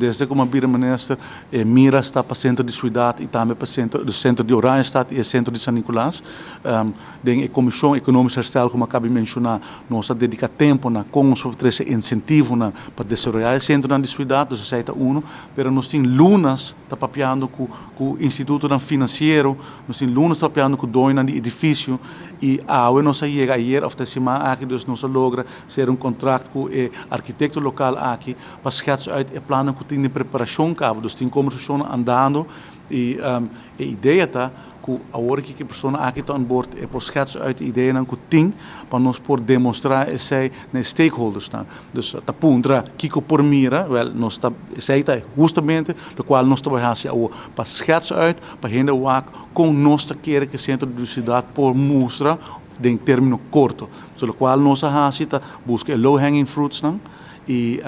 Desde como minister, mira está para o centro de cidade e também para o centro de Oranjestad e o centro de São Nicolás. A Comissão Econômica Herstel, como acabei de mencionar, nós dedica tempo com esse incentivo para desenvolver o centro da cidade, isso é um, mas nós temos lunas trabalhando com o Instituto Financeiro, nós temos lunas trabalhando com o dono do edifício e nós chegamos ayer, esta semana, aqui, nós logra ser contrato com o arquiteto local aqui, para schetsen uit o plano que tem de preparação, dus tem conversação andando e a ideia está que a hora que a pessoa aqui está an boord é para schetsen uit a ideia que tem para nós poder demonstrar esse nas stakeholders. Dus a puntra que por mira, nós está justamente do qual nós trabalhamos para schetsen uit, para render o ac com nós querer que o centro de cidade por mostrar em termino curto, so qual nós busca low hanging fruits e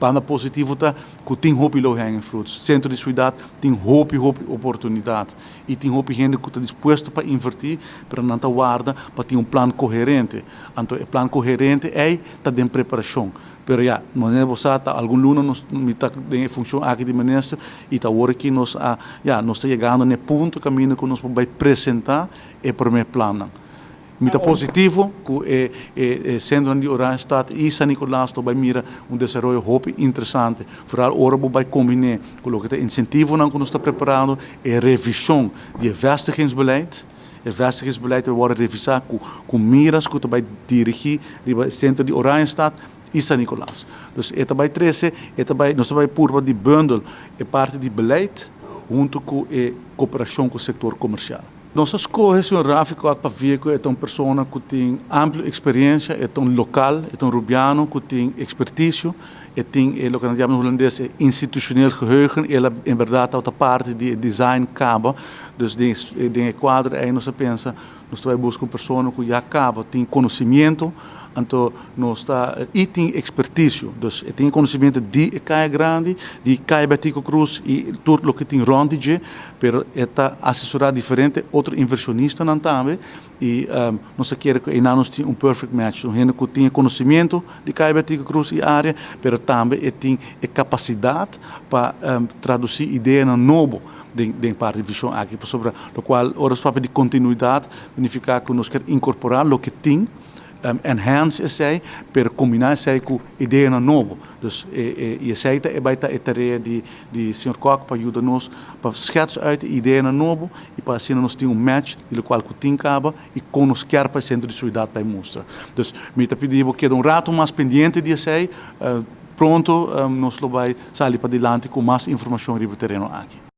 para positivo tá que tem hope low hanging fruits. Centro de cidade tem hope oportunidade e tem hope gente que está disposto para investir para não guarda para ter plano coerente. Então o plano coerente é tá de preparação. Pero não é você algum luno nos está em função aqui de ministro e tá hora que nós nós está chegando no ponto caminho que nós vamos apresentar o primeiro plano. Muito positivo que o centro de Oranjestad e São Nicolás vai mirar desenvolvimento interessante. Vooral agora vai combinar com o que incentivo que nós está preparando e revisão de vestigingsbeleid. O vestigingsbeleid vai ser revisado com miras que vai dirigir o centro de Oranjestad e São Nicolás. Dus nós vai pôr de bundel e parte de beleid junto com a cooperação com o setor comercial. Nós escolhemos o Rafico para ver que é uma pessoa que tem ampla experiência, é um local, é um rubiano que tem expertise, tem o que nós chamamos em holandês institucioneel geheugen, ela em verdade outra parte de design caba, dus de quadro aí nós pensa, nós vai buscar uma pessoa que já acaba, tem conhecimento, então nós está e tem expertise, dus tem conhecimento de Caia Grande, de Caia Betico Cruz e tudo o que tem ronde, pero está assessorar diferente outro inversionista não também e nós quer que nós tem perfect match, um gente que tem conhecimento de Caia Betico Cruz e área, pero também tem a capacidade para traduzir ideia na novo de parte de visão aqui, sobre o qual horas de continuidade significa que nós queremos incorporar o que tem enhance esse, para combinar esse com ideia nova. Dus essa é a tarefa de Sr. Kok para ajudar-nos para schetsen uit a ideia nova e para assim nós temos match do qual que tem caba e com nos quer para o centro de cidade para mostrar. Dus me pedimos que rato mais pendiente de esse, pronto nós vai sair para adiante com mais informação sobre o terreno aqui.